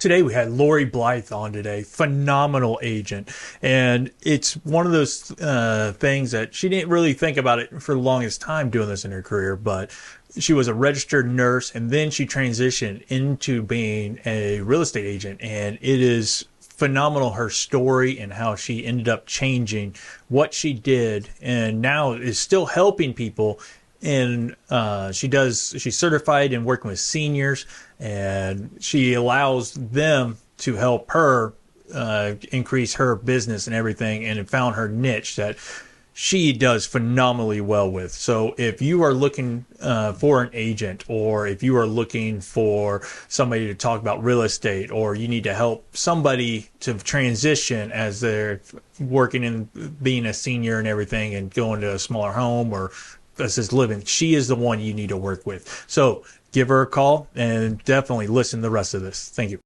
Today we had Lorie Blythe on today, phenomenal agent. And it's one of those things that she didn't really think about it for the longest time doing this in her career, but she was a registered nurse and then she transitioned into being a real estate agent. And it is phenomenal, her story and how she ended up changing what she did and now is still helping people. And she's certified in working with seniors, and she allows them to help her increase her business and everything, and it found her niche that she does phenomenally well with. So if you are looking for an agent, or if you are looking for somebody to talk about real estate, or you need to help somebody to transition as they're working in being a senior and everything and going to a smaller home or assisted living, she is the one you need to work with. So give her a call and definitely listen to the rest of this. Thank you.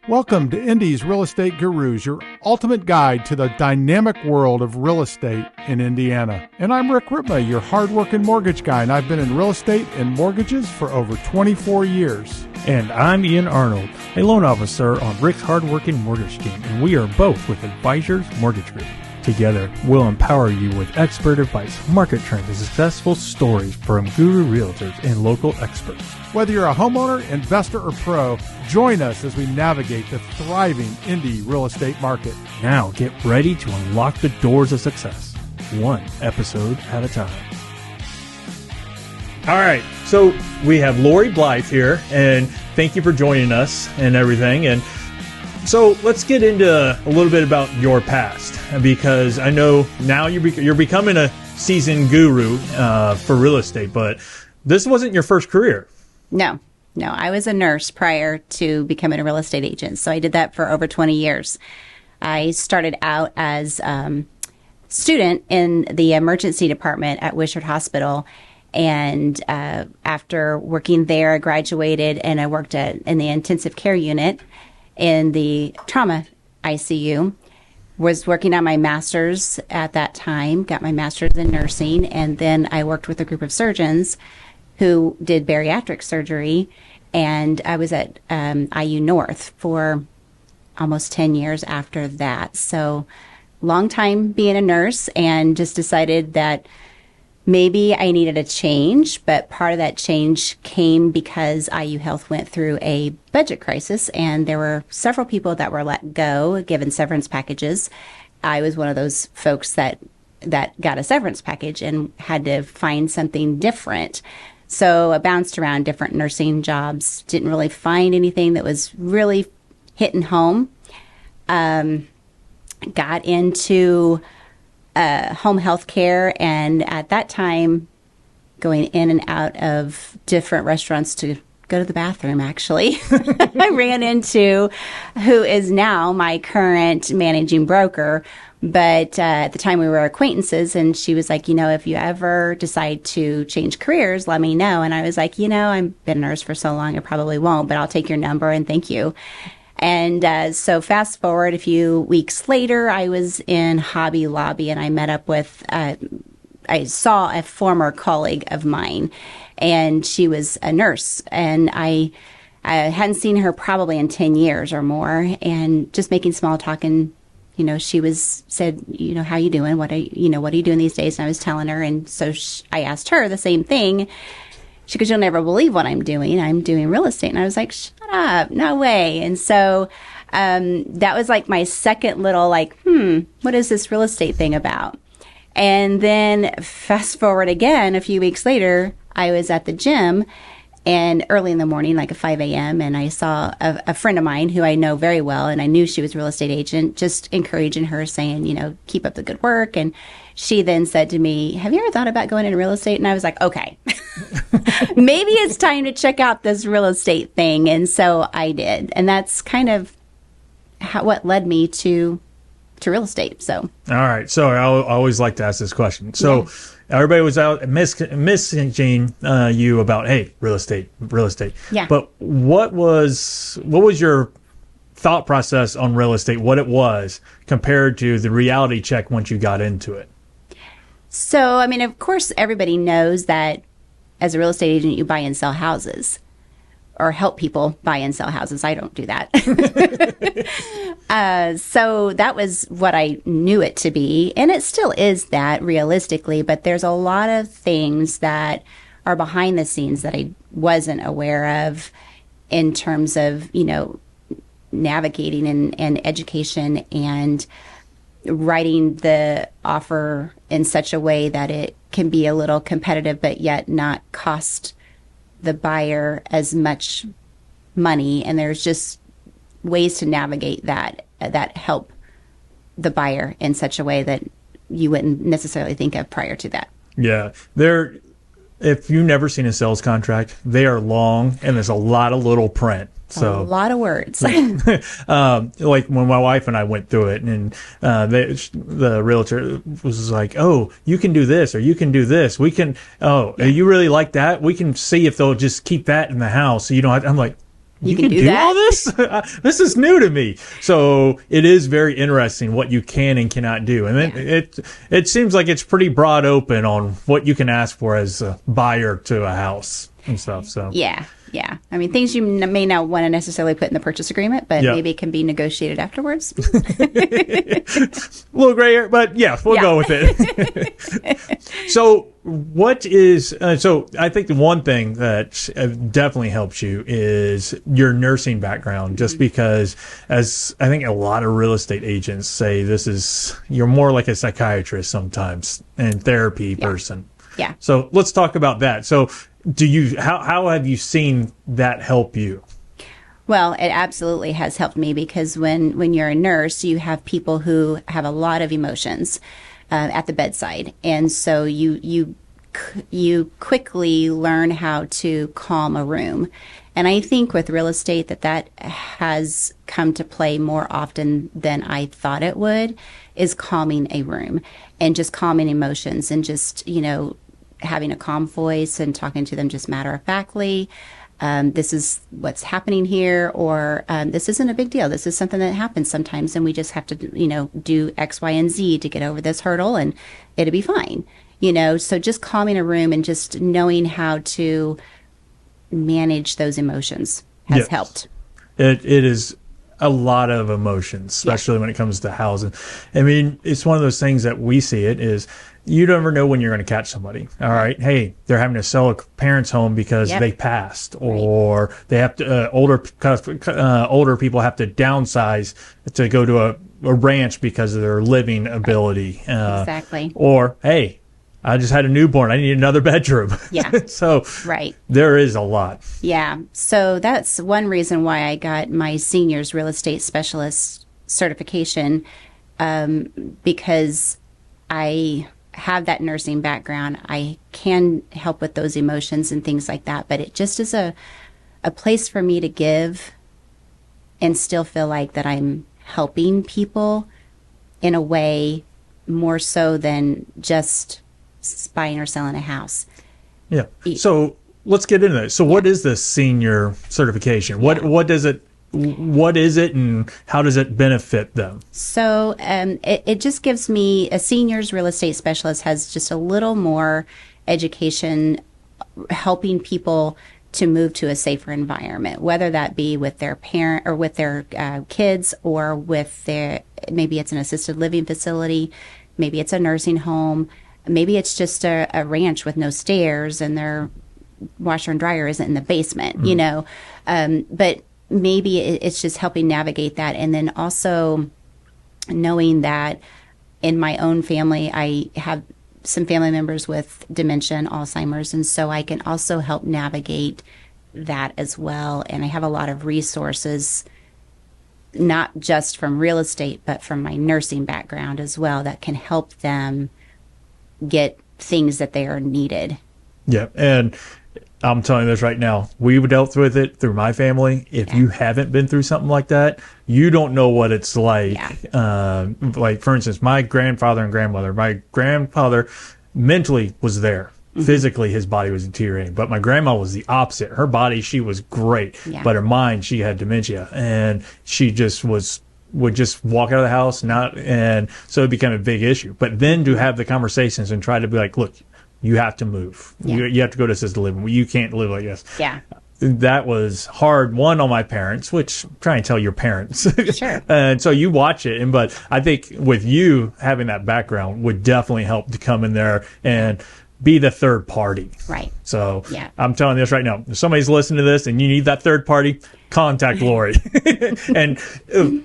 Welcome to Indy's Real Estate Gurus, your ultimate guide to the dynamic world of real estate in Indiana. And I'm Rick Ripma, your hardworking mortgage guy, and I've been in real estate and mortgages for over 24 years. And I'm Ian Arnold, a loan officer on Rick's hardworking mortgage team, and we are both with Advisors Mortgage Group. Together, we'll empower you with expert advice, market trends, and successful stories from guru realtors and local experts. Whether you're a homeowner, investor, or pro, join us as we navigate the thriving Indy real estate market. Now get ready to unlock the doors of success, one episode at a time. All right, so we have Lorie Blythe here, and thank you for joining us and everything. And so let's get into a little bit about your past, because I know now you're becoming a seasoned guru for real estate, but this wasn't your first career. No, I was a nurse prior to becoming a real estate agent, so I did that for over 20 years. I started out as a student in the emergency department at Wishart Hospital, and after working there, I graduated and I worked in the intensive care unit in the trauma ICU, was working on my master's at that time, got my master's in nursing, and then I worked with a group of surgeons who did bariatric surgery, and I was at IU North for almost 10 years after that. So long time being a nurse, and just decided that maybe I needed a change, but part of that change came because IU Health went through a budget crisis, and there were several people that were let go, given severance packages. I was one of those folks that got a severance package and had to find something different. So I bounced around different nursing jobs, didn't really find anything that was really hitting home. Got into home health care, and at that time going in and out of different restaurants to go to the bathroom, actually. I ran into who is now my current managing broker, but at the time we were acquaintances, and she was like, if you ever decide to change careers, let me know. And I was like, I've been a nurse for so long, I probably won't, but I'll take your number and thank you. And so fast forward a few weeks later, I was in Hobby Lobby, and I met up with, I saw a former colleague of mine, and she was a nurse, and I hadn't seen her probably in 10 years or more, and just making small talk, and she said, how you doing? What are you doing these days? And I was telling her, and so I asked her the same thing. She goes, you'll never believe what I'm doing. I'm doing real estate. And I was like, shut up, no way. And so that was like my second little what is this real estate thing about? And then fast forward again, a few weeks later, I was at the gym, and early in the morning, like at 5 a.m., and I saw a friend of mine who I know very well, and I knew she was a real estate agent, just encouraging her, saying, keep up the good work. And she then said to me, have you ever thought about going into real estate? And I was like, okay, maybe it's time to check out this real estate thing. And so I did. And that's kind of what led me to real estate. So, all right. So I always like to ask this question. So everybody was out messaging you about, hey, real estate. Yeah. But what was your thought process on real estate, what it was compared to the reality check once you got into it? So, of course, everybody knows that as a real estate agent, you buy and sell houses. or help people buy and sell houses. I don't do that. So that was what I knew it to be. And it still is that realistically, but there's a lot of things that are behind the scenes that I wasn't aware of in terms of, navigating and education and writing the offer in such a way that it can be a little competitive, but yet not cost the buyer as much money. And there's just ways to navigate that help the buyer in such a way that you wouldn't necessarily think of prior to that. Yeah. If you've never seen a sales contract, they are long and there's a lot of little print. So a lot of words. Like when my wife and I went through it, and the realtor was like, "Oh, you can do this, or you can do this. We can. Oh, you really like that? We can see if they'll just keep that in the house. So you don't." I'm like, "You can do all this? This is new to me." So it is very interesting what you can and cannot do, and then it seems like it's pretty broad open on what you can ask for as a buyer to a house and stuff. So yeah. I mean, things you may not want to necessarily put in the purchase agreement, but maybe it can be negotiated afterwards. A little gray area, but we'll go with it. So what is, so I think the one thing that definitely helps you is your nursing background, just because, as I think a lot of real estate agents say, you're more like a psychiatrist sometimes and therapy person. Yeah. So let's talk about that. So how have you seen that help you? Well, it absolutely has helped me, because when you're a nurse, you have people who have a lot of emotions at the bedside. And so you quickly learn how to calm a room. And I think with real estate that has come to play more often than I thought it would, is calming a room and just calming emotions and just, having a calm voice and talking to them just matter-of-factly. This is what's happening here, or this isn't a big deal. This is something that happens sometimes, and we just have to, do X, Y, and Z to get over this hurdle, and it'll be fine. So just calming a room and just knowing how to manage those emotions has helped. It is a lot of emotions, especially when it comes to housing. I mean, it's one of those things that we see it is, you never know when you're going to catch somebody. All right. Hey, they're having to sell a parent's home because they passed, or they have to, older people have to downsize to go to a ranch because of their living ability. Exactly. Or, hey, I just had a newborn. I need another bedroom. Yeah. So there is a lot. Yeah. So that's one reason why I got my seniors real estate specialist certification, because I have that nursing background. I can help with those emotions and things like that, but it just is a place for me to give and still feel like that I'm helping people in a way more so than just buying or selling a house. Yeah. So let's get into it. So what is this senior certification? What does it, what is it, and how does it benefit them? So it just gives me, a seniors real estate specialist has just a little more education helping people to move to a safer environment, whether that be with their parent or with their kids, or with maybe it's an assisted living facility, maybe it's a nursing home, maybe it's just a ranch with no stairs and their washer and dryer isn't in the basement, but maybe it's just helping navigate that. And then also knowing that in my own family, I have some family members with dementia and Alzheimer's, and so I can also help navigate that as well. And I have a lot of resources, not just from real estate, but from my nursing background as well, that can help them get things that they are needed. Yeah, and I'm telling you this right now. We've dealt with it through my family. If you haven't been through something like that, you don't know what it's like. Like, for instance, my grandfather and grandmother. My grandfather mentally was there. Physically, his body was deteriorating. But my grandma was the opposite. Her body, she was great. But her mind, she had dementia. And she just would just walk out of the house. And so it became a big issue. But then to have the conversations and try to be like, look, you have to move. You have to go to assisted living. You can't live like this. Yeah. that was hard, one, on my parents, which try and tell your parents. Sure. And so you watch it. But I think with you having that background would definitely help to come in there and be the third party. Right. So Yeah. I'm telling you this right now. If somebody's listening to this and you need that third party, contact Lorie. And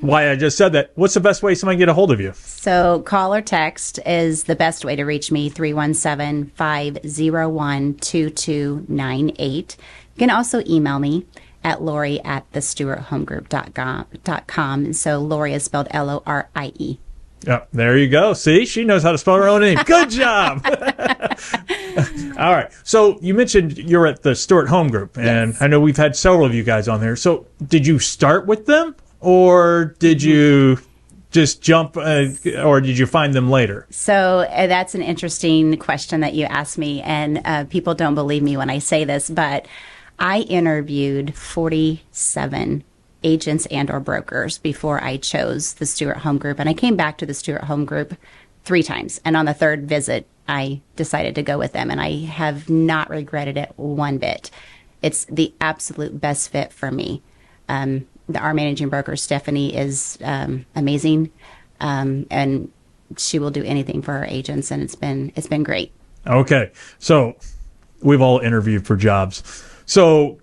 why I just said that, what's the best way somebody can get a hold of you? So call or text is the best way to reach me, 317-501-2298. You can also email me at Lorie@thestuarthomegroup.com. So Lorie is spelled Lorie. Yeah, there you go. See, she knows how to spell her own name. Good job. All right. So you mentioned you're at the Stewart Home Group, and Yes. I know we've had several of you guys on there. So did you start with them, or did you just jump, or did you find them later? So that's an interesting question that you asked me, and people don't believe me when I say this, but I interviewed 47 agents and or brokers before I chose the Stewart Home Group, and I came back to the Stewart Home Group 3 times, and on the 3rd visit I decided to go with them, and I have not regretted it one bit. It's the absolute best fit for me. Our managing broker, Stephanie, is amazing, and she will do anything for our agents, and it's been great. Okay. So we've all interviewed for jobs. So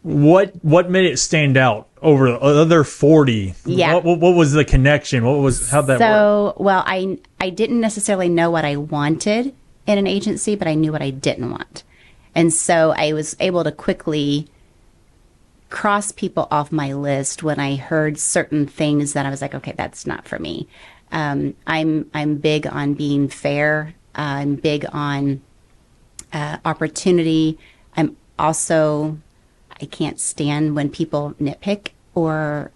what made it stand out over the other 40? Yeah. What was the connection? How'd that work? So, well, I didn't necessarily know what I wanted in an agency, but I knew what I didn't want. And so I was able to quickly cross people off my list when I heard certain things that I was like, okay, that's not for me. I'm big on being fair. I'm big on opportunity. I'm also, I can't stand when people nitpick or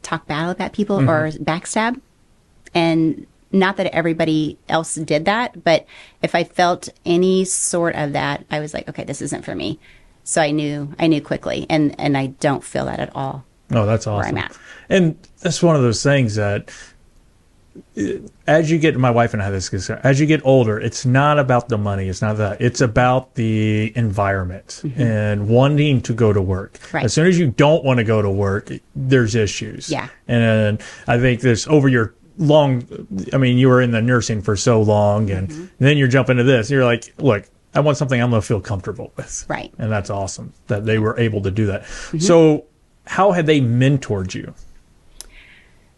talk bad about people or backstab. And not that everybody else did that, but if I felt any sort of that, I was like, okay, this isn't for me. So I knew quickly, and I don't feel that at all. Oh, that's awesome. Where I'm at. And that's one of those things that as you get, my wife and I have this discussion, as you get older, it's not about the money. It's not that. It's about the environment and wanting to go to work. Right. As soon as you don't want to go to work, there's issues. Yeah. And I think this over your you were in the nursing for so long, and then you're jumping to this. You're like, look, I want something I'm going to feel comfortable with. Right. And that's awesome that they were able to do that. So how have they mentored you?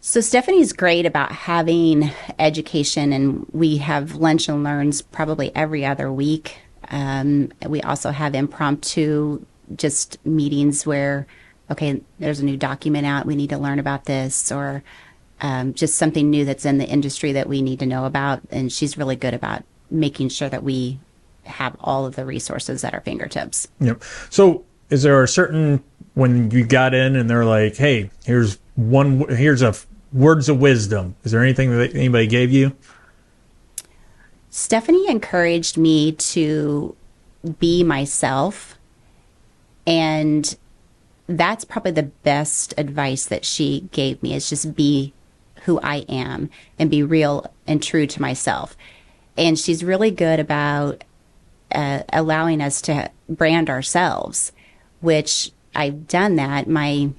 So Stephanie's great about having education, and we have lunch and learns probably every other week. We also have impromptu just meetings where, okay, there's a new document out, we need to learn about this, or just something new that's in the industry that we need to know about. And she's really good about making sure that we have all of the resources at our fingertips. Yep. So is there a certain, when you got in and they're like, hey, here's a words of wisdom, is there anything that anybody gave you? Stephanie encouraged me to be myself, and that's probably the best advice that she gave me, is just be who I am and be real and true to myself. And she's really good about allowing us to brand ourselves, which I've done that. My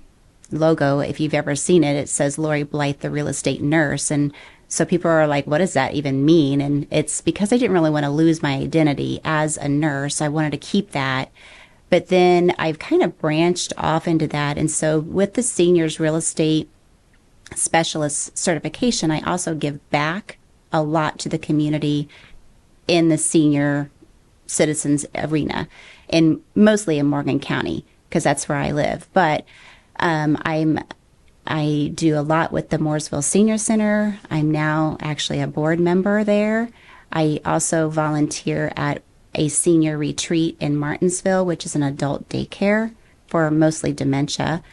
logo, if you've ever seen it, it says Lorie Blythe, the real estate nurse. And so people are like, what does that even mean? And it's because I didn't really want to lose my identity as a nurse. I wanted to keep that. But then I've kind of branched off into that. And so with the seniors real estate specialist certification, I also give back a lot to the community in the senior citizens arena, and mostly in Morgan County, because that's where I live. But I do a lot with the Mooresville Senior Center. I'm now actually a board member there. I also volunteer at a senior retreat in Martinsville, which is an adult daycare for mostly dementia.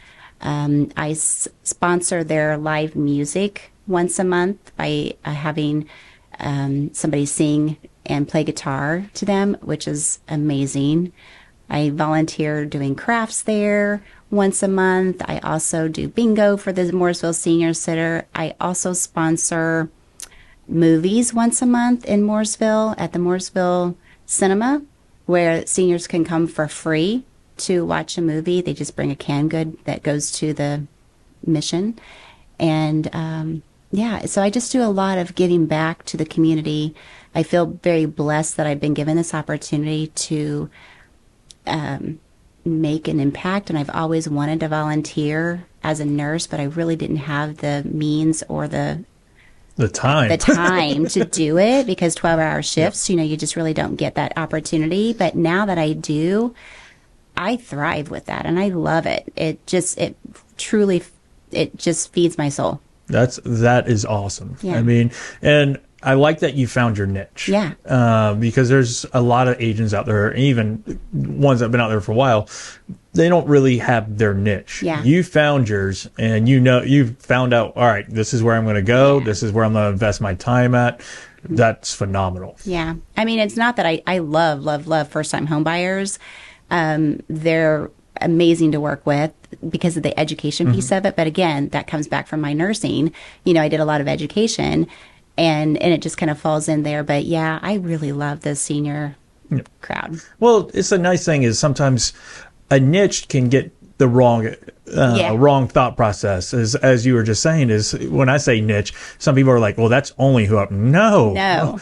I sponsor their live music once a month by having somebody sing and play guitar to them, which is amazing. I volunteer doing crafts there once a month. I also do bingo for the Mooresville Senior Center. I also sponsor movies once a month in Mooresville at the Mooresville Cinema, where seniors can come for free to watch a movie. They just bring a canned good that goes to the mission. And so I just do a lot of giving back to the community. I feel very blessed that I've been given this opportunity to make an impact, and I've always wanted to volunteer as a nurse, but I really didn't have the means or the time to do it, because 12-hour shifts, you just really don't get that opportunity. But now that I do, I thrive with that, and I love it. It just feeds my soul. That is awesome. Yeah. I mean, and I like that you found your niche. Yeah. Because there's a lot of agents out there, even ones that have been out there for a while, they don't really have their niche. Yeah. You found yours, and you've found out, all right, this is where I'm going to go. Yeah. This is where I'm going to invest my time at. That's phenomenal. Yeah. I mean, it's not that I love first-time home buyers. They're amazing to work with because of the education piece of it. But again, that comes back from my nursing. I did a lot of education, and it just kind of falls in there. But yeah, I really love the senior crowd. Well, it's a nice thing is sometimes a niche can get the wrong thought process. As you were just saying, is when I say niche, some people are like, well, that's only who I'm. No.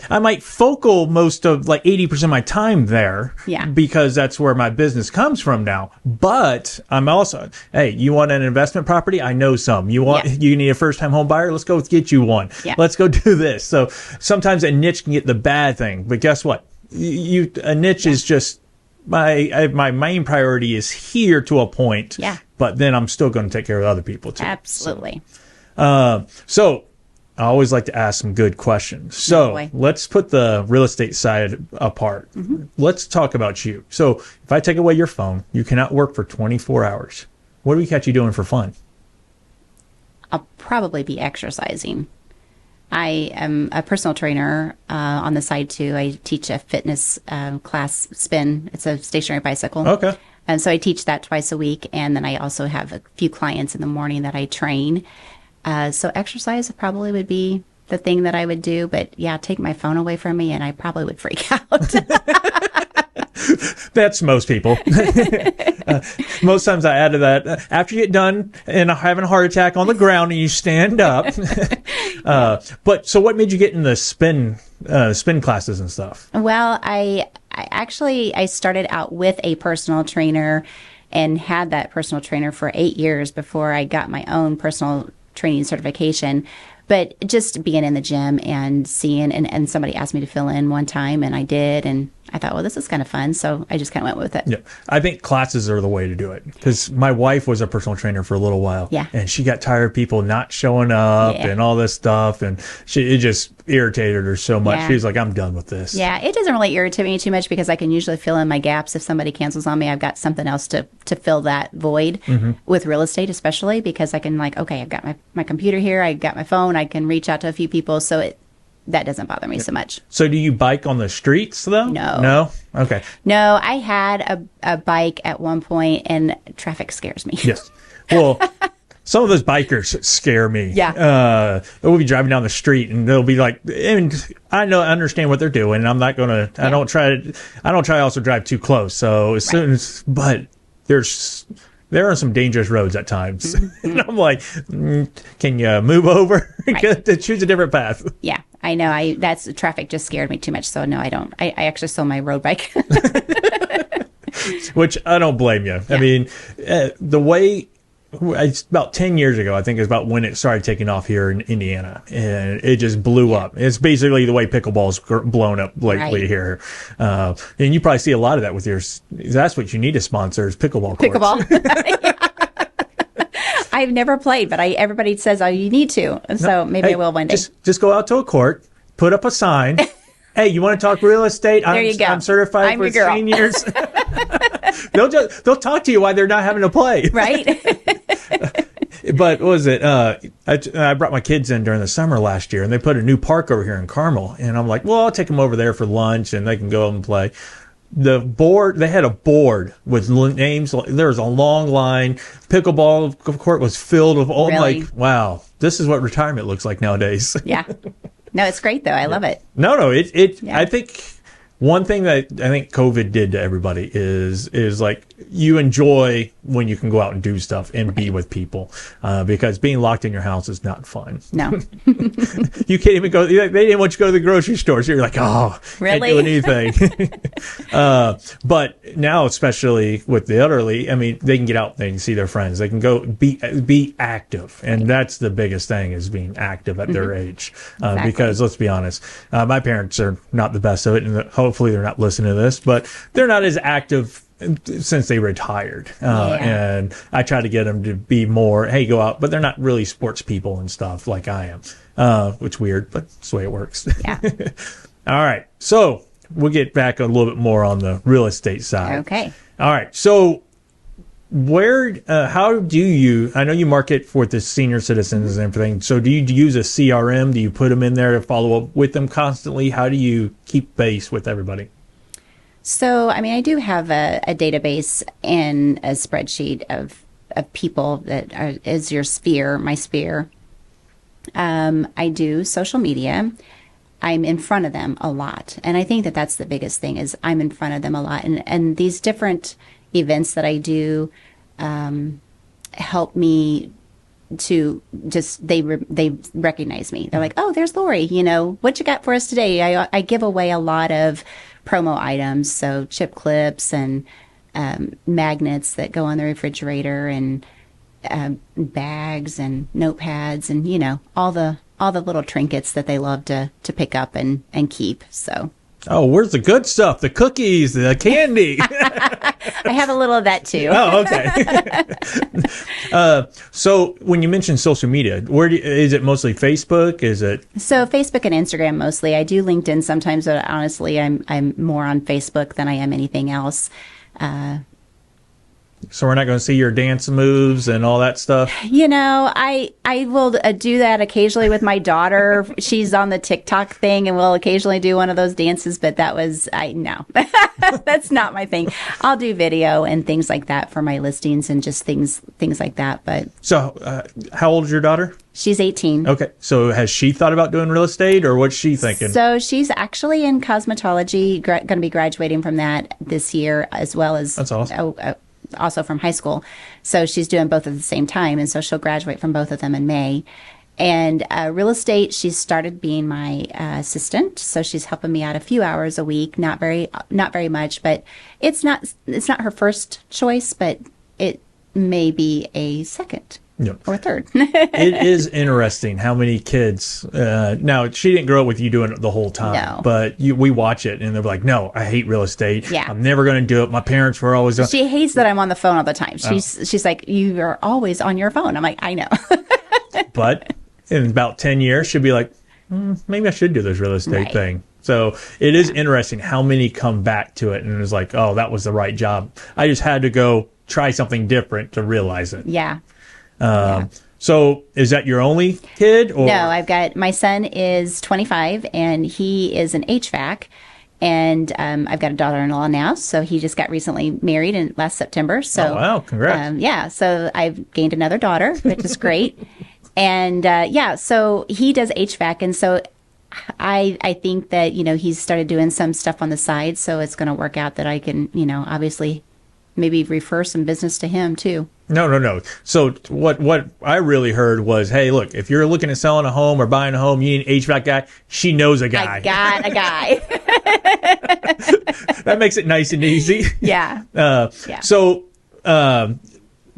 I might focal most of 80% of my time there. Yeah. Because that's where my business comes from now. But I'm also, hey, you want an investment property? I know some. You need a first time home buyer? Let's go get you one. Yeah. Let's go do this. So sometimes a niche can get the bad thing, but guess what? A niche is just, my main priority is here to a point. Yeah. But then I'm still going to take care of other people too. Absolutely. So I always like to ask some good questions. So let's put the real estate side apart. Let's talk about you. So if I take away your phone, you cannot work for 24 hours. What do we catch you doing for fun? I'll probably be exercising. I am a personal trainer on the side too. I teach a fitness class, spin. It's a stationary bicycle. Okay. And so I teach that twice a week. And then I also have a few clients in the morning that I train. So exercise probably would be the thing that I would do. But yeah, take my phone away from me and I probably would freak out. That's most people. Most times I add to that, after you get done and having a heart attack on the ground and you stand up. But so what made you get in the spin classes and stuff? Well, I started out with a personal trainer and had that personal trainer for 8 years before I got my own personal training certification. But just being in the gym and seeing, and somebody asked me to fill in one time, and I did, and I thought, well, this is kind of fun, so I just kind of went with it. Yeah, I think classes are the way to do it, because my wife was a personal trainer for a little while, and she got tired of people not showing up and all this stuff, and it just irritated her so much. She was like, I'm done with this. Yeah, it doesn't really irritate me too much because I can usually fill in my gaps. If somebody cancels on me, I've got something else to fill that void with real estate, especially because I can okay, I've got my computer here, I got my phone, I can reach out to a few people, so that doesn't bother me so much. So do you bike on the streets, though? No. No? Okay. No, I had a bike at one point, and traffic scares me. Yes. Well, some of those bikers scare me. Yeah. We'll be driving down the street, and they'll be like, and I understand what they're doing, and I'm not going to, I don't try to also drive too close. So as soon as, but there are some dangerous roads at times. And I'm like, can you move over? Choose a different path. Yeah, I know. That's traffic just scared me too much. So no, I don't. I actually sold my road bike. Which I don't blame you. Yeah. I mean, the way, it's about 10 years ago, I think is about when it started taking off here in Indiana, and it just blew up. It's basically the way pickleball's blown up lately here. And you probably see a lot of that with yours. That's what you need to sponsor is pickleball courts. Pickleball. I've never played, but everybody says, oh, you need to. And so maybe I will one day. Just go out to a court, put up a sign. Hey, you want to talk real estate? There you go. I'm certified for seniors. They'll talk to you while they're not having to play. Right. But what was it? I brought my kids in during the summer last year, and they put a new park over here in Carmel. And I'm like, well, I'll take them over there for lunch, and they can go and play. They had a board with names. There was a long line. Pickleball court was filled with all. Really? Like, wow, this is what retirement looks like nowadays. Yeah. No, it's great though. I love it. No, I think one thing that I think COVID did to everybody is like you enjoy when you can go out and do stuff and be with people, because being locked in your house is not fun. No. You can't even go. They didn't want you to go to the grocery store, so you're like, oh, really? Can't do anything. But now, especially with the elderly, I mean, they can get out, they can see their friends, they can go be active, and that's the biggest thing, is being active at their age. Exactly. Because let's be honest, my parents are not the best of it, and hopefully they're not listening to this, but they're not as active since they retired. And I try to get them to be more, hey, go out, but they're not really sports people and stuff like I am, which is weird, but it's the way it works. Yeah. All right. So we'll get back a little bit more on the real estate side. Okay. All right. So how do you, I know you market for the senior citizens and everything. So do you use a CRM? Do you put them in there to follow up with them constantly? How do you keep pace with everybody? So, I mean, I do have a database and a spreadsheet of people that is your sphere, my sphere. I do social media. I'm in front of them a lot. And I think that that's the biggest thing, is I'm in front of them a lot. And these different events that I do help me to just, they recognize me. They're like, oh, there's Lorie, what you got for us today? I give away a lot of promo items, so chip clips and magnets that go on the refrigerator, and bags and notepads, and all the little trinkets that they love to pick up and keep. So Oh, where's the good stuff? The cookies, the candy. I have a little of that too. Oh, okay. So when you mention social media, is it mostly Facebook? Is it? So Facebook and Instagram mostly. I do LinkedIn sometimes, but honestly, I'm more on Facebook than I am anything else. So we're not going to see your dance moves and all that stuff? I will do that occasionally with my daughter. She's on the TikTok thing, and we'll occasionally do one of those dances, but no. That's not my thing. I'll do video and things like that for my listings and just things like that. But So how old is your daughter? She's 18. Okay. So has she thought about doing real estate, or what's she thinking? So she's actually in cosmetology, going to be graduating from that this year, as well as... That's awesome. Also from high school. So she's doing both at the same time. And so she'll graduate from both of them in May. And real estate, she's started being my assistant. So she's helping me out a few hours a week, not very much, but it's not her first choice, but it may be a second. Yep. Or third. It is interesting how many kids, now she didn't grow up with you doing it the whole time, no. But we watch it and they're like, no, I hate real estate. Yeah. I'm never going to do it. My parents were always doing. She hates that I'm on the phone all the time. She's like, you are always on your phone. I'm like, I know. But in about 10 years, she'll be like, maybe I should do this real estate thing. So it is interesting how many come back to it and it's like, oh, that was the right job. I just had to go try something different to realize it. Yeah. So is that your only kid? Or? No, my son is 25 and he is an HVAC, and I've got a daughter-in-law now. So he just got recently married in last September. So, oh, wow. Congrats. So I've gained another daughter, which is great. And, so he does HVAC. And so I think that, he's started doing some stuff on the side. So it's going to work out that I can, obviously maybe refer some business to him too. No. So what I really heard was, hey, look, if you're looking at selling a home or buying a home, you need an HVAC guy. She knows a guy. I got a guy. That makes it nice and easy. Yeah. So,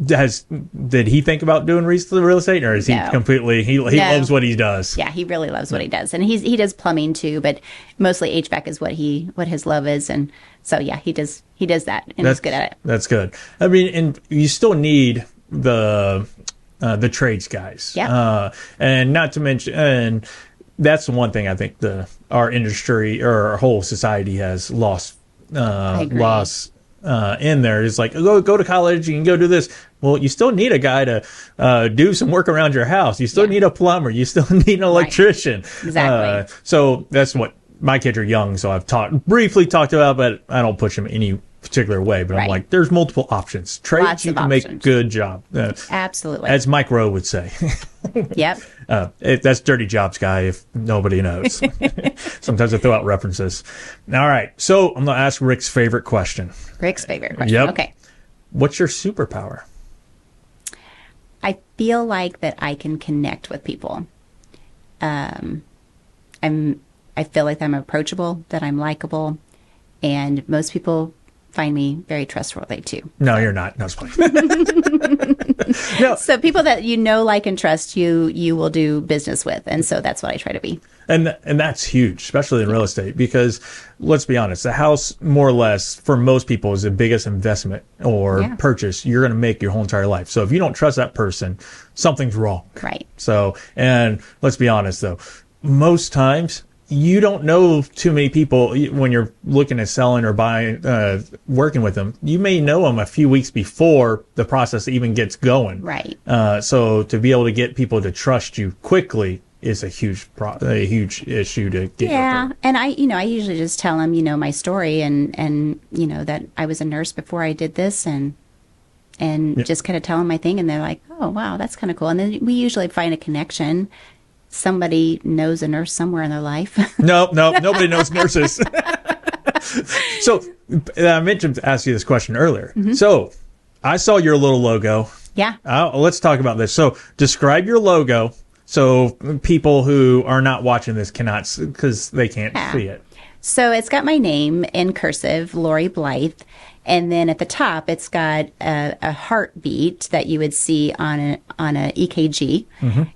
did he think about doing real estate, or is he completely, he loves what he does? Yeah, he really loves what he does. And he does plumbing too, but mostly HVAC is what his love is. And so, yeah, he does that, and he's good at it. That's good. I mean, and you still need the trades guys. Yeah. And not to mention, and that's the one thing I think our industry or our whole society has lost in there. Is like, go to college, you can go do this. Well, you still need a guy to do some work around your house. You still need a plumber. You still need an electrician. Right. Exactly. So that's what my kids are young, so I've briefly talked about, but I don't push them any particular way, but I'm Right. like, there's multiple options. Trades, Lots you of can make options. good job. Absolutely. As Mike Rowe would say. Yep. That's Dirty Jobs guy if nobody knows. Sometimes I throw out references. All right. So I'm going to ask Rick's favorite question. Rick's favorite question. Yep. Okay. What's your superpower? I feel like that I can connect with people. I feel like I'm approachable, that I'm likable, and most people find me very trustworthy too. No, you're not. No, it's funny. No. So people that you know, like, and trust, you will do business with, and so that's what I try to be. And that's huge, especially in real estate, because let's be honest, the house, more or less, for most people, is the biggest investment or purchase you're going to make your whole entire life. So if you don't trust that person, something's wrong. Right. So, and let's be honest, though, most times you don't know too many people when you're looking at selling or buying, working with them. You may know them a few weeks before the process even gets going. Right. So to be able to get people to trust you quickly is a huge issue to get. Yeah, and I usually just tell them, my story and that I was a nurse before I did this, and just kind of tell them my thing, and they're like, oh wow, that's kind of cool. And then we usually find a connection. Somebody knows a nurse somewhere in their life. No, nobody knows nurses. So I meant to ask you this question earlier. Mm-hmm. So I saw your little logo. Yeah. Let's talk about this. So describe your logo so people who are not watching this cannot, because they can't see it. So it's got my name in cursive, Lorie Blythe. And then at the top, it's got a heartbeat that you would see on a EKG,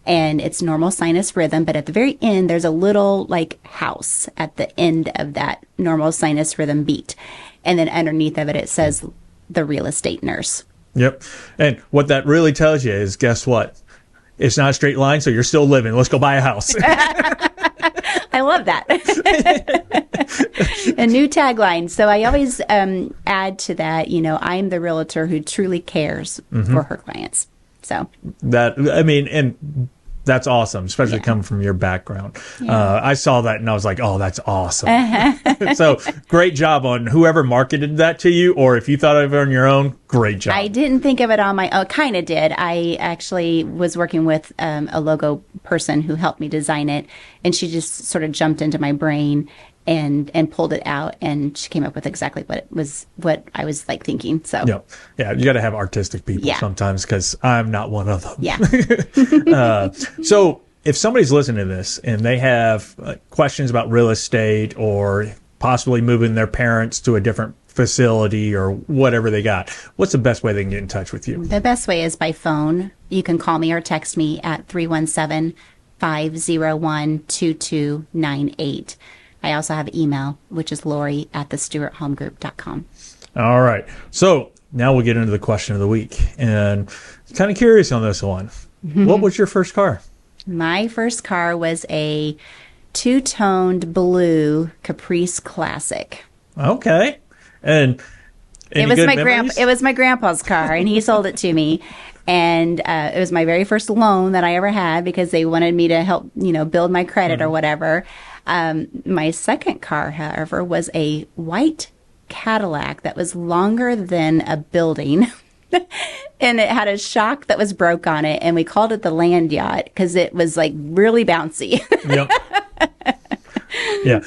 and it's normal sinus rhythm. But at the very end, there's a little house at the end of that normal sinus rhythm beat, and then underneath of it, it says the real estate nurse. Yep. And what that really tells you is, guess what? It's not a straight line, so you're still living. Let's go buy a house. I love that. A new tagline. So I always add to that, I'm the realtor who truly cares for her clients. So and that's awesome, especially coming from your background. Yeah. I saw that and I was like, oh, that's awesome. So great job on whoever marketed that to you, or if you thought of it on your own, great job. I didn't think of it on my own. Kind of did. I actually was working with a logo person who helped me design it, and she just sort of jumped into my brain and pulled it out, and she came up with exactly what I was thinking. So yeah, you got to have artistic people sometimes, because I'm not one of them. Yeah. So if somebody's listening to this and they have questions about real estate or possibly moving their parents to a different facility or whatever they got, what's the best way they can get in touch with you? The best way is by phone. You can call me or text me at 317-501-2298. I also have email, which is Lorie@thestuarthomegroup.com. All right. So now we'll get into the question of the week. And kind of curious on this one. What was your first car? My first car was a two-toned blue Caprice Classic. Okay. And it was my grandpa's car, and he sold it to me. And it was my very first loan that I ever had, because they wanted me to help, build my credit or whatever. My second car, however, was a white Cadillac that was longer than a building. And it had a shock that was broke on it. And we called it the land yacht because it was really bouncy. Yep. Yeah.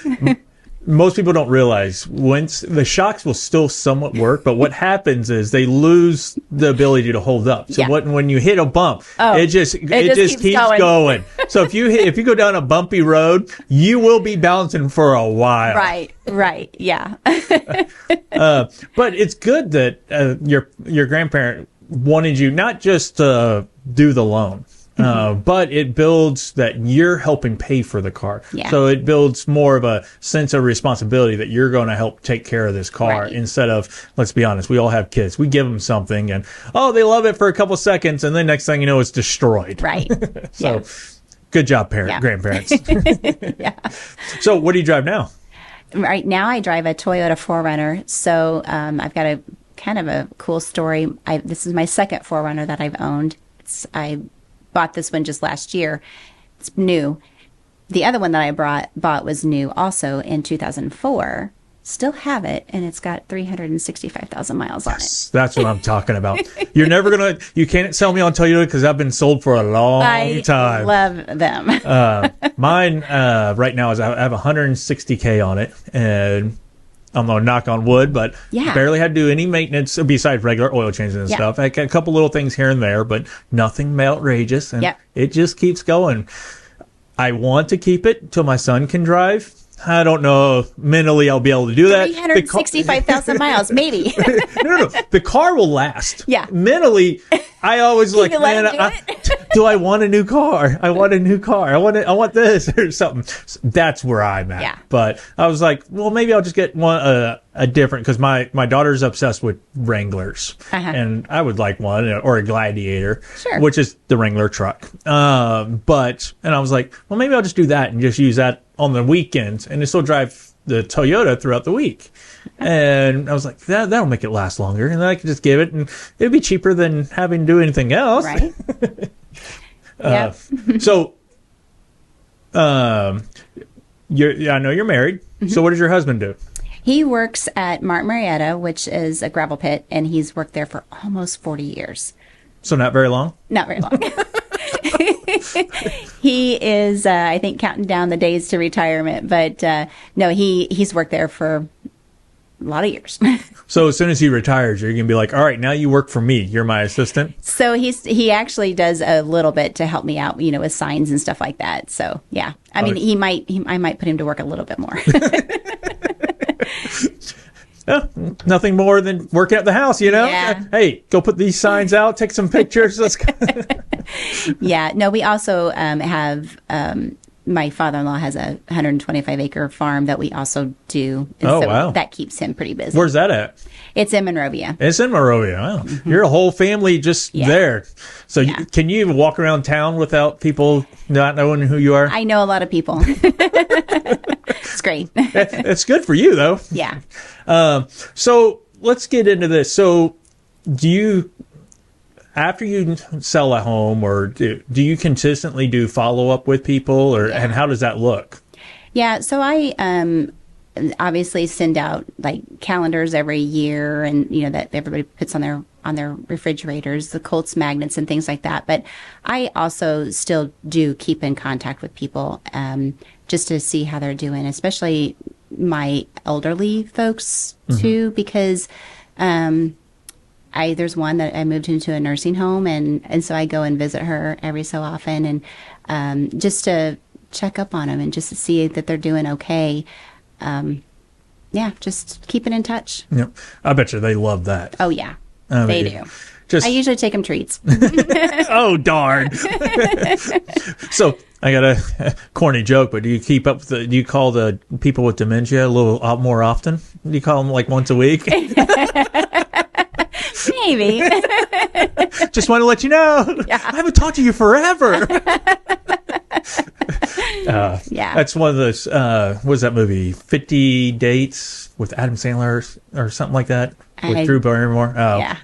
Most people don't realize once the shocks will still somewhat work, but what happens is they lose the ability to hold up. So when you hit a bump, it just keeps going. So if you go down a bumpy road, you will be bouncing for a while. Right. Yeah. But it's good that your grandparent wanted you not just to do the loan. But it builds that you're helping pay for the car. Yeah. So it builds more of a sense of responsibility that you're going to help take care of this car instead of, let's be honest, we all have kids. We give them something and, they love it for a couple seconds, and then next thing you know, it's destroyed. Right. So good job, grandparents. Yeah. So what do you drive now? Right now I drive a Toyota 4Runner. So I've got a kind of a cool story. This is my second 4Runner that I've owned. I bought this one just last year. It's new. The other one that I bought was new also in 2004. still have it, and it's got 365,000 miles on it. That's what I'm talking about. You're never you can't sell me on Toyota because I've been sold for a long time. I love them. Mine right now is I have 160K on it, and I'm going to knock on wood, but barely had to do any maintenance besides regular oil changes and stuff. I got a couple little things here and there, but nothing outrageous, and it just keeps going. I want to keep it till my son can drive. I don't know. Mentally, I'll be able to do that. 365,000 miles, maybe. No. The car will last. Yeah. Mentally, I always like, man, do I want a new car? I want a new car. I want this or something. So that's where I'm at. Yeah. But I was like, well, maybe I'll just get one a different, because my daughter's obsessed with Wranglers, and I would like one, or a Gladiator, which is the Wrangler truck. But I was like, well, maybe I'll just do that and just use that on the weekends and still drive the Toyota throughout the week. And I was like, that'll make it last longer, and then I could just give it, and it'd be cheaper than having to do anything else. Right. So, I know you're married. So what does your husband do? He works at Martin Marietta, which is a gravel pit, and he's worked there for almost 40 years. So not very long? Not very long. He is, I think, counting down the days to retirement. But no, he's worked there for a lot of years. So as soon as he retires, you're going to be like, all right, now you work for me. You're my assistant. So he actually does a little bit to help me out, with signs and stuff like that. So, yeah. I mean, I might put him to work a little bit more. Nothing more than working at the house, Yeah. Hey, go put these signs out, take some pictures. Let's go. Yeah. No, we also have my father-in-law has a 125-acre farm that we also do. And so wow. That keeps him pretty busy. Where's that at? It's in Monrovia. It's in Monrovia. Wow. Mm-hmm. You're a whole family just there. So can you even walk around town without people not knowing who you are? I know a lot of people. It's great. It's good for you, though. Yeah. So let's get into this. So do you, after you sell a home, or do you consistently do follow-up with people, and how does that look? Yeah, so I obviously send out like calendars every year, and that everybody puts on their refrigerators, the Colts magnets and things like that. But I also still do keep in contact with people just to see how they're doing, especially my elderly folks too, because there's one that I moved into a nursing home, and so I go and visit her every so often, and just to check up on them and just to see that they're doing okay. Just keeping in touch. Yep. I bet you they love that. Oh, yeah. They do. I usually take them treats. Oh, darn. So I got a corny joke, but do you keep up with do you call the people with dementia a little more often? Do you call them like once a week? Maybe. Just want to let you know. Yeah. I haven't talked to you forever. That's one of those, what was that movie? 50 Dates with Adam Sandler or something like that? With Drew Barrymore?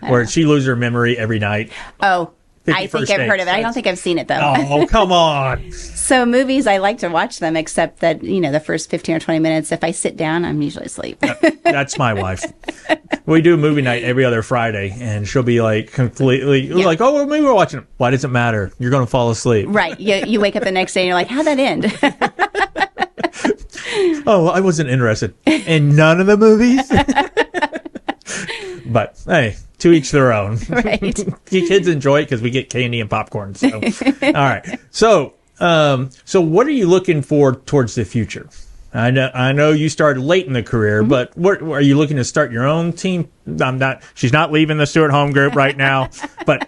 Where she loses her memory every night. Oh, I think I've heard of it. I don't think I've seen it, though. Oh, come on. So movies, I like to watch them, except that, the first 15 or 20 minutes, if I sit down, I'm usually asleep. That's my wife. We do a movie night every other Friday, and she'll be like completely like, oh, well, maybe we're watching it. Why does it matter? You're going to fall asleep. Right. You wake up the next day and you're like, how'd that end? Oh, I wasn't interested in none of the movies. But hey, to each their own. Right. You kids enjoy it because we get candy and popcorn. So, all right. So what are you looking for towards the future? I know you started late in the career, but what are you looking to start your own team? She's not leaving the Stewart Home Group right now, but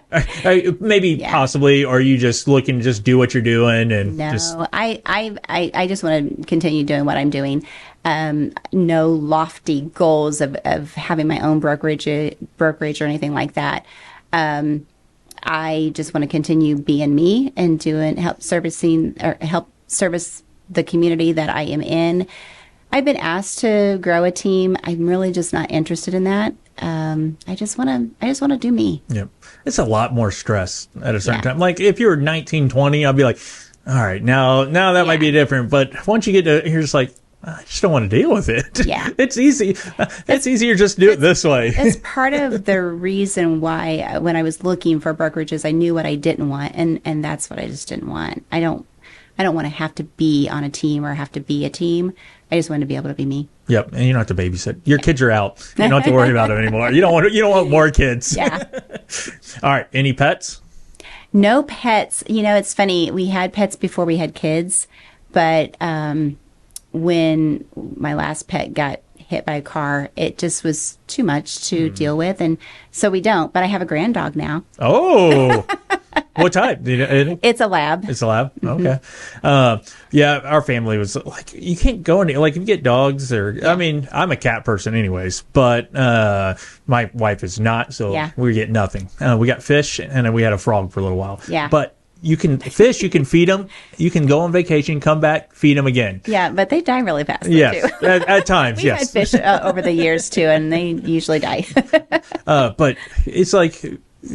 maybe possibly, or are you just looking to just do what you're doing? And no, I just want to continue doing what I'm doing. No lofty goals of having my own brokerage or anything like that. I just want to continue being me and help service the community that I am in. I've been asked to grow a team. I'm really just not interested in that. I just want to do me. Yep. It's a lot more stress at a certain time. Like if you were 19, 20, I'd be like, all right, now that might be different. But once you get to, you're just like, I just don't want to deal with it. Yeah. It's easy. It's easier just to do it this way. It's part of the reason why when I was looking for brokerages, I knew what I didn't want, and that's what I just didn't want. I don't want to have to be on a team or have to be a team. I just want to be able to be me. Yep, and you don't have to babysit. Your kids are out. You don't have to worry about them anymore. You don't want more kids. Yeah. All right. Any pets? No pets. It's funny. We had pets before we had kids, but when my last pet got hit by a car, it just was too much to deal with, and so we don't. But I have a grand dog now. Oh, what type? It's a lab. It's a lab. Okay. Yeah, our family was like, you can't go any, like if you get dogs or, I mean, I'm a cat person anyways, but my wife is not, so we get nothing. We got fish, and then we had a frog for a little while. Yeah. But you can fish, you can feed them, you can go on vacation, come back, feed them again. Yeah, but they die really fast. Yes, too. at times, We've yes. had fish over the years too, and they usually die. But it's like,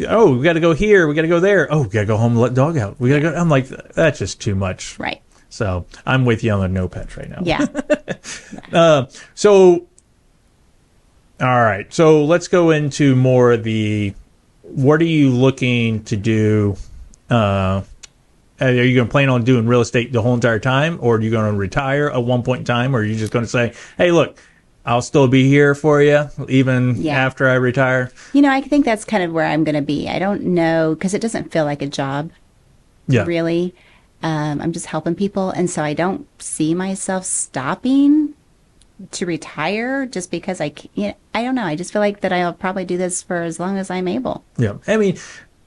oh, we got to go here, we got to go there. Oh, we got to go home and let dog out. We got to go. I'm like, that's just too much. Right. So I'm with you on the no pets right now. Yeah. So, all right. So let's go into more of the, what are you looking to do? Are you going to plan on doing real estate the whole entire time, or are you going to retire at one point in time, or are you just going to say, hey, look, I'll still be here for you even after I retire? I think that's kind of where I'm going to be. I don't know, because it doesn't feel like a job, really. I'm just helping people, and so I don't see myself stopping to retire just because I don't know. I just feel like that I'll probably do this for as long as I'm able. Yeah. I mean,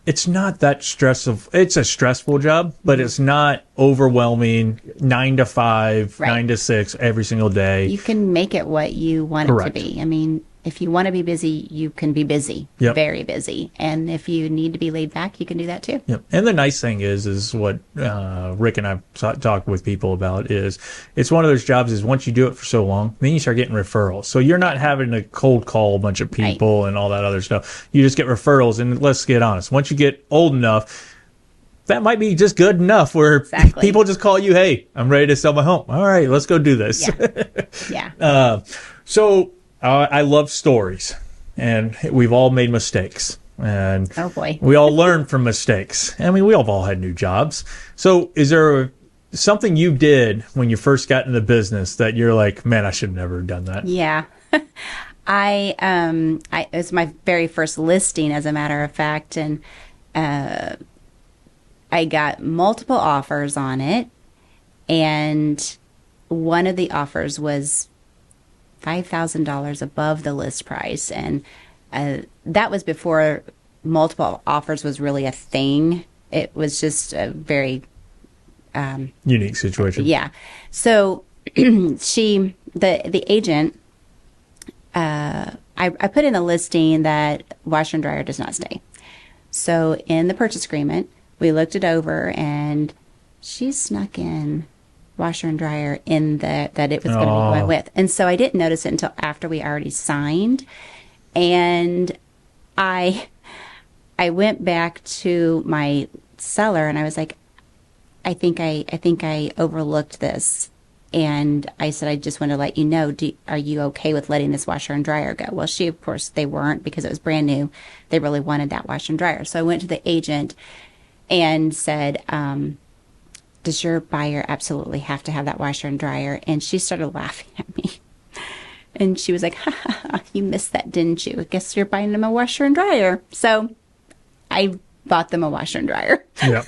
it's not that stressful. It's a stressful job, but it's not overwhelming. 9 to 5, 9 to 6 every single day. You can make it what you want it to be. I mean, if you want to be busy, you can be busy, very busy. And if you need to be laid back, you can do that too. Yep. And the nice thing is what Rick and I've talked with people about is it's one of those jobs is once you do it for so long, then you start getting referrals. So you're not having to cold call a bunch of people and all that other stuff. You just get referrals. And let's get honest, once you get old enough, that might be just good enough where people just call you, hey, I'm ready to sell my home. All right, let's go do this. Yeah. So I love stories, and we've all made mistakes. And oh boy, we all learn from mistakes. I mean, we have all had new jobs. So is there something you did when you first got in the business that you're like, man, I should have never done that? Yeah. It was my very first listing, as a matter of fact, and I got multiple offers on it, and one of the offers was $5,000 above the list price, and that was before multiple offers was really a thing. It was just a very unique situation. Yeah. So the agent, I put in a listing that washer and dryer does not stay. So in the purchase agreement, we looked it over, and she snuck in washer and dryer in that it was going to be going with. And so I didn't notice it until after we already signed. And I went back to my seller, and I was like, I think I overlooked this. And I said, I just want to let you know, are you okay with letting this washer and dryer go? Well, of course, they weren't, because it was brand new. They really wanted that washer and dryer. So I went to the agent and said, does your buyer absolutely have to have that washer and dryer? And she started laughing at me. And she was like, you missed that, didn't you? I guess you're buying them a washer and dryer. So I bought them a washer and dryer. Yeah.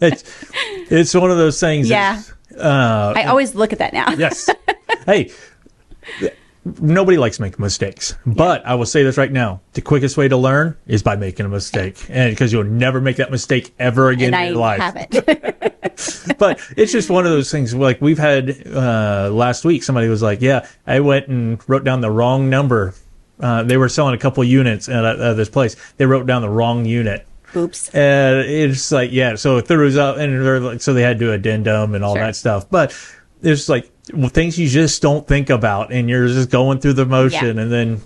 It's one of those things. Yeah. I always look at that now. Yes. Hey, nobody likes making mistakes. But I will say this right now. The quickest way to learn is by making a mistake. And because you'll never make that mistake ever again in your life. And I haven't. But it's just one of those things. Like we've had last week, somebody was like, yeah, I went and wrote down the wrong number. They were selling a couple units at this place. They wrote down the wrong unit. Oops. And it's like, yeah, so it throws up, and they're like, so they had to do addendum and all that stuff. But it's like, things you just don't think about, and you're just going through the motion. And then,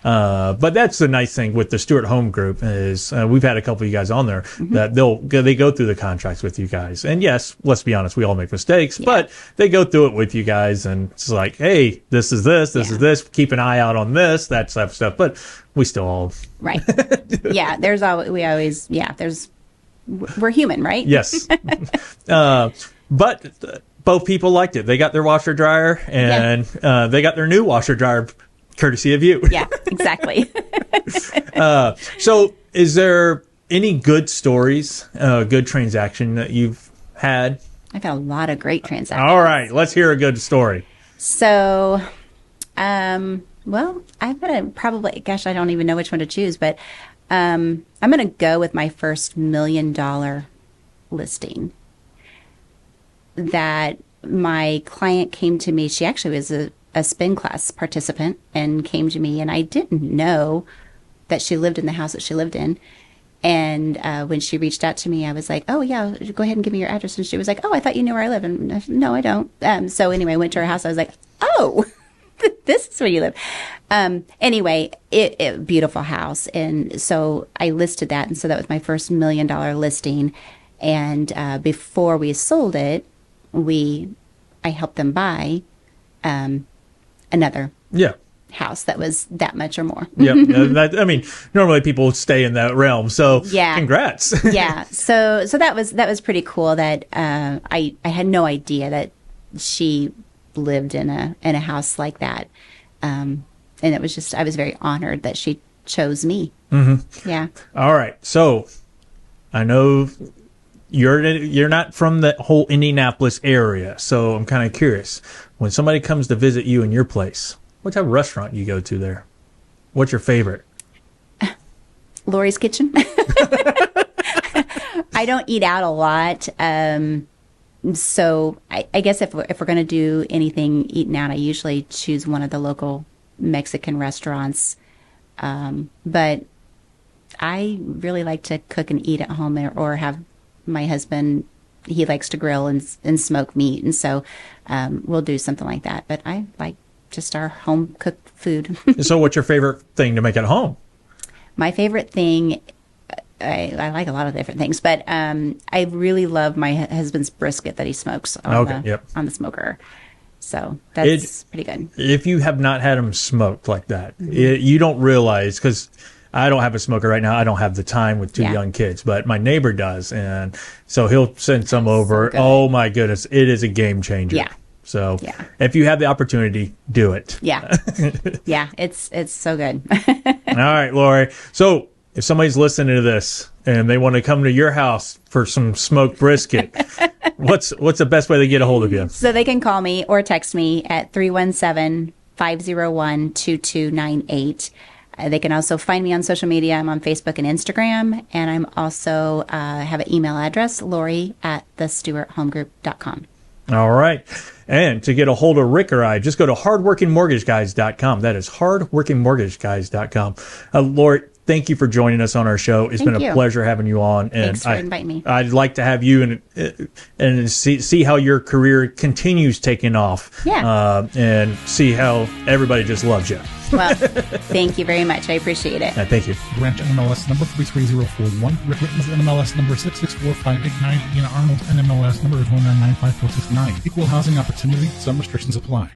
but that's the nice thing with the Stewart Home Group is we've had a couple of you guys on there that they go through the contracts with you guys. And yes, let's be honest, we all make mistakes, but they go through it with you guys, and it's like, hey, this is this, keep an eye out on this, that type of stuff. But we still all we're human, right? Yes. But both people liked it. They got their washer dryer, and they got their new washer dryer courtesy of you. Yeah, exactly. So is there any good stories, good transaction that you've had? I've had a lot of great transactions. All right, let's hear a good story. So, well, I'm going to probably, gosh, I don't even know which one to choose, but I'm going to go with my first $1 million listing. That my client came to me. She actually was a spin class participant and came to me, and I didn't know that she lived in the house that she lived in. And when she reached out to me, I was like, oh, yeah, go ahead and give me your address. And she was like, oh, I thought you knew where I live. And I said, no, I don't. So anyway, I went to her house. I was like, oh, this is where you live. Anyway, it beautiful house. And so I listed that. And so that was my first $1 million listing. And before we sold it, I helped them buy another house that was that much or more. I mean, normally people stay in that realm. So congrats. So that was pretty cool. That I had no idea that she lived in a house like that, and it was just, I was very honored that she chose me. Yeah. All right. So I know you're not from the whole Indianapolis area, so I'm kind of curious. When somebody comes to visit you in your place, what type of restaurant you go to there? What's your favorite? Lorie's Kitchen. I don't eat out a lot, so I guess if we're going to do anything eating out, I usually choose one of the local Mexican restaurants. But I really like to cook and eat at home, or have my husband, he likes to grill and smoke meat, and so we'll do something like that. But I like just our home cooked food. So what's your favorite thing to make at home? My favorite thing, I like a lot of different things, but I really love my husband's brisket that he smokes on the smoker. So that's pretty good. If you have not had them smoked like that, you don't realize, because I don't have a smoker right now. I don't have the time with two young kids, but my neighbor does. And so he'll send some over. Oh my goodness. It is a game changer. Yeah. So if you have the opportunity, do it. Yeah. Yeah. It's so good. All right, Lorie. So if somebody's listening to this and they want to come to your house for some smoked brisket, what's the best way to get a hold of you? So they can call me or text me at 317-501-2298. They can also find me on social media. I'm on Facebook and Instagram, and I'm also have an email address, Lorie@thestuarthomegroup.com. All right. And to get a hold of Rick or I, just go to hardworkingmortgageguys.com. That is hardworkingmortgageguys.com. Lorie, thank you for joining us on our show. It's been a pleasure having you on. And thanks for inviting me. I'd like to have you and see how your career continues taking off. Yeah. And see how everybody just loves you. Well, thank you very much. I appreciate it. Thank you. Branch NMLS number 33041. Rick Ripma's NMLS number 6645889. Arnold NMLS number is 1995469. Equal housing opportunity. Some restrictions apply.